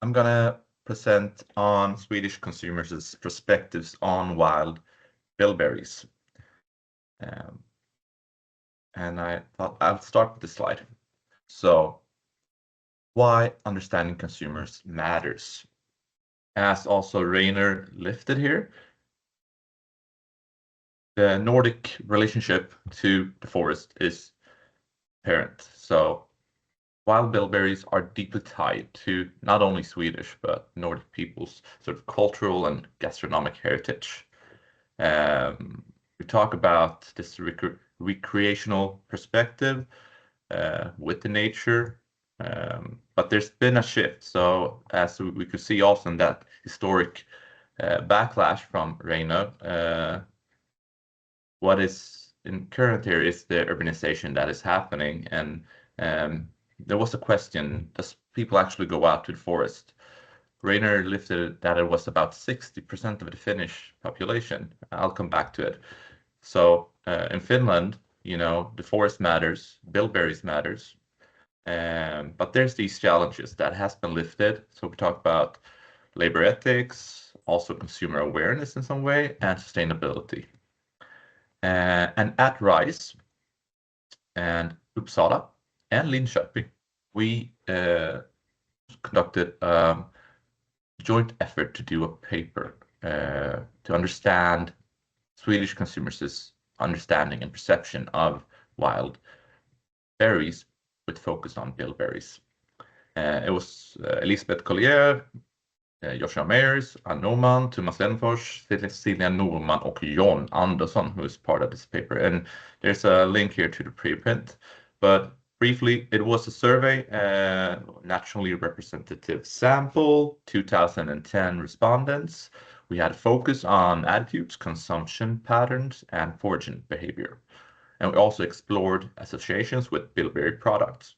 I'm gonna present on Swedish consumers' perspectives on wild bilberries. And I thought I'll start with this slide. So, why understanding consumers matters. As also Rainer lifted here, the Nordic relationship to the forest is apparent. So, wild bilberries are deeply tied to not only Swedish, but Nordic people's sort of cultural and gastronomic heritage. We talk about this recreational perspective with the nature, but there's been a shift. So as we could see also in that historic backlash from Reino, what is in current here is the urbanization that is happening. And there was a question, does people actually go out to the forest? Rainer lifted that it was about 60% of the Finnish population. I'll come back to it. So in Finland, the forest matters, bilberries matters, but there's these challenges that has been lifted. So we talk about labor ethics, also consumer awareness in some way, and sustainability. And at RISE and Uppsala and Linköping, we conducted a joint effort to do a paper to understand Swedish consumers' understanding and perception of wild berries with focus on bilberries. It was Elisabeth Collier, Joshua Meyers, Ann Norman, Thomas Lenfors, Cecilia Norman, och John Andersson, who is part of this paper. And there's a link here to the preprint. But briefly, it was a survey, nationally representative sample, 2010 respondents. We had a focus on attitudes, consumption patterns, and foraging behavior. And we also explored associations with bilberry products.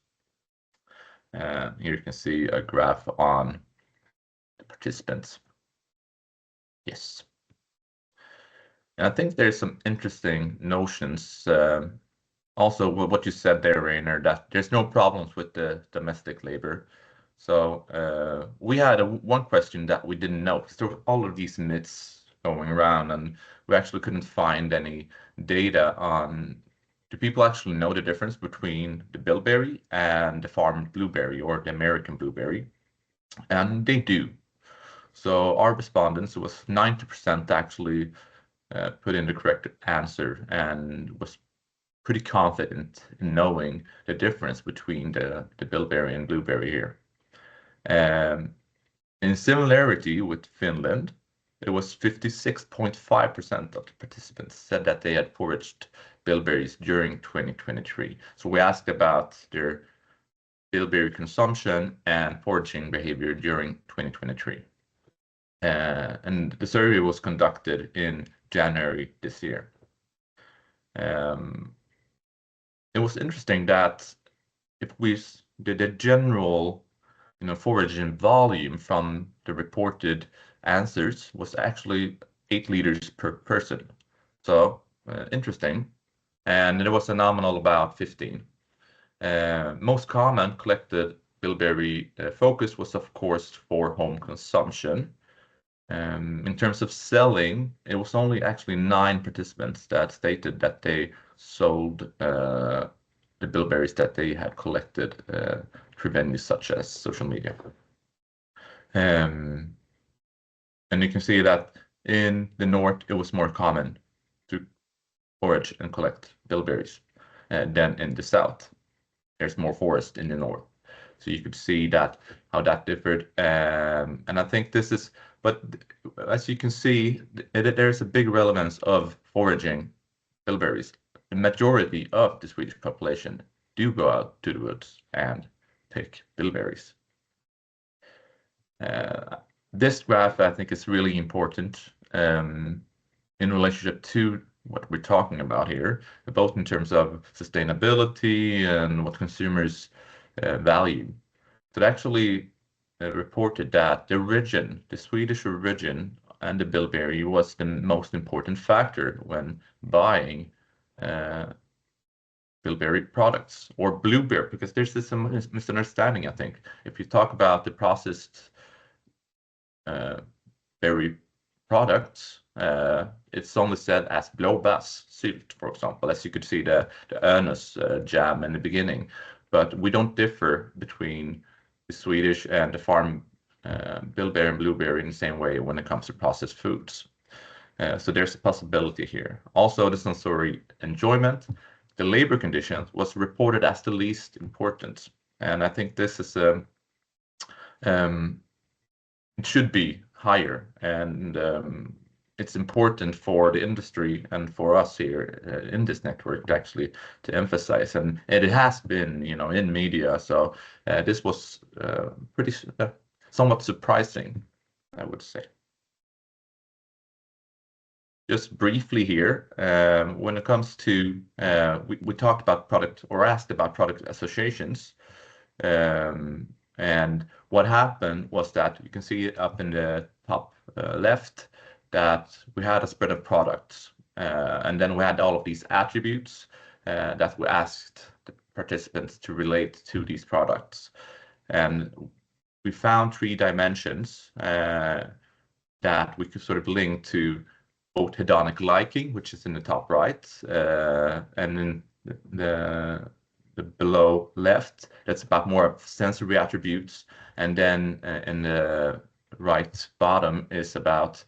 Here you can see a graph on the participants. Yes. And I think there's some interesting notions. Also, what you said there, Rainer, that there's no problems with the domestic labor. So we had one question that we didn't know, because there were all of these myths going around, and we actually couldn't find any data on, do people actually know the difference between the bilberry and the farmed blueberry or the American blueberry? And they do. So our respondents was 90% actually put in the correct answer and was pretty confident in knowing the difference between the bilberry and blueberry here. In similarity with Finland, it was 56.5% of the participants said that they had foraged bilberries during 2023. So we asked about their bilberry consumption and foraging behavior during 2023. And the survey was conducted in January this year. It was interesting that if we did a general, foraging volume from the reported answers was actually 8 liters per person. So interesting. And it was a nominal about 15. Most common collected bilberry focus was, of course, for home consumption. In terms of selling, it was only actually 9 participants that stated that they sold the bilberries that they had collected through venues such as social media. And you can see that in the north, it was more common to forage and collect bilberries than in the south. There's more forest in the north. So you could see that how that differed. And I think this is, but as you can see, there's a big relevance of foraging bilberries. The majority of the Swedish population do go out to the woods and pick bilberries. This graph, I think, is really important in relationship to what we're talking about here, both in terms of sustainability and what consumers value. So it actually reported that the Swedish origin and the bilberry was the most important factor when buying bilberry products or blueberry, because there's this misunderstanding, I think. If you talk about the processed berry products, it's only said as blåbärssylt, for example, as you could see the anus jam in the beginning. But we don't differ between the Swedish and the farm bilberry and blueberry in the same way when it comes to processed foods. So there's a possibility here. Also, the sensory enjoyment, the labor conditions was reported as the least important. And I think this is it should be higher, and it's important for the industry and for us here in this network to actually to emphasize, and it has been, you know, in media. So this was pretty somewhat surprising, I would say. Just briefly here, when it comes to we talked about product or asked about product associations. And what happened was that you can see it up in the top left that we had a spread of products, and then we had all of these attributes that we asked the participants to relate to these products. And we found 3 dimensions that we could sort of link to both hedonic liking, which is in the top right, and then the below left, that's about more sensory attributes, and then in the right bottom is about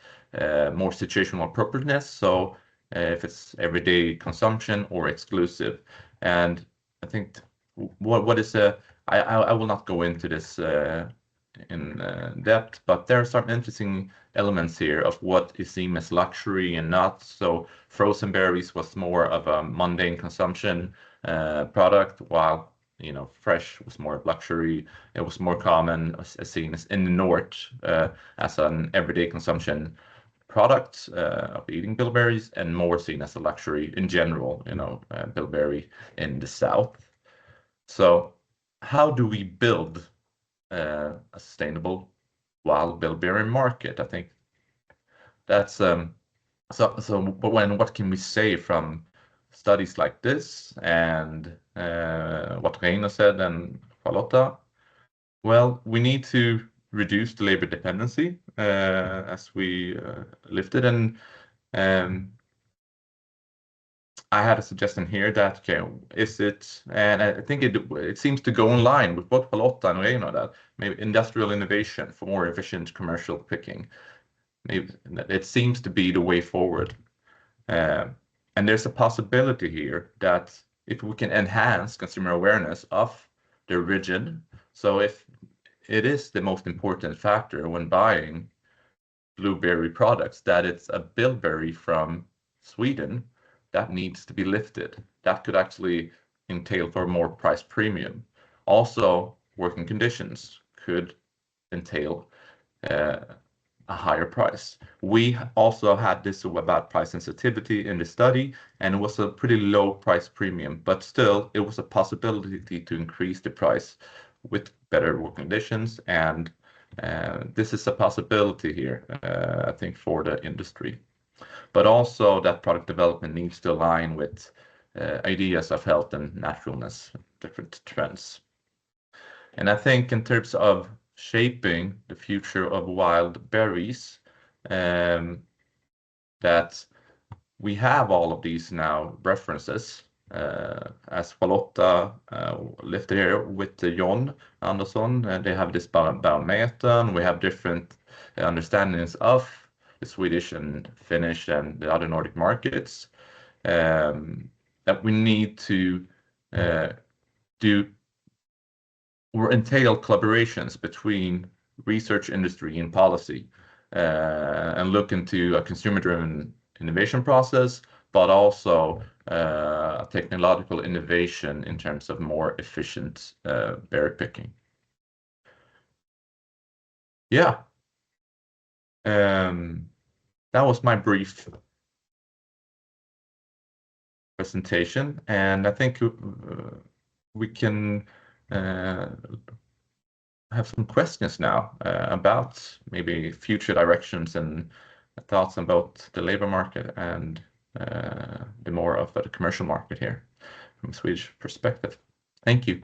more situational appropriateness, so if it's everyday consumption or exclusive. And I think what is I will not go into this in depth, but there are some interesting elements here of what is seen as luxury and not. So frozen berries was more of a mundane consumption product, while, you know, fresh was more luxury. It was more common as seen as in the north as an everyday consumption product of eating bilberries, and more seen as a luxury in general, you know, bilberry in the south. So how do we build a sustainable wild bilberry market? I think that's so but what can we say from studies like this and what Reino said and Charlotta? Well, we need to reduce the labor dependency as we lifted, and I had a suggestion here that, okay, is it, and I think it seems to go in line with both Charlotta and Reino, that maybe industrial innovation for more efficient commercial picking. Maybe it seems to be the way forward. And there's a possibility here that if we can enhance consumer awareness of the origin, so if it is the most important factor when buying blueberry products, that it's a bilberry from Sweden, that needs to be lifted. That could actually entail for more price premium. Also, working conditions could entail a higher price. We also had this about price sensitivity in the study, and it was a pretty low price premium, but still it was a possibility to increase the price with better working conditions, and this is a possibility here, I think, for the industry. But also that product development needs to align with ideas of health and naturalness, different trends. And I think in terms of shaping the future of wild berries, that we have all of these now references, as Charlotta lifted here with John Andersson, and they have this barometer. We have different understandings of the Swedish and Finnish and the other Nordic markets, that we need to do or entail collaborations between research, industry, and policy, and look into a consumer-driven innovation process, but also technological innovation in terms of more efficient berry picking. Yeah, that was my brief presentation, and I think we can have some questions now about maybe future directions and thoughts about the labor market and the more of the commercial market here from a Swedish perspective. Thank you.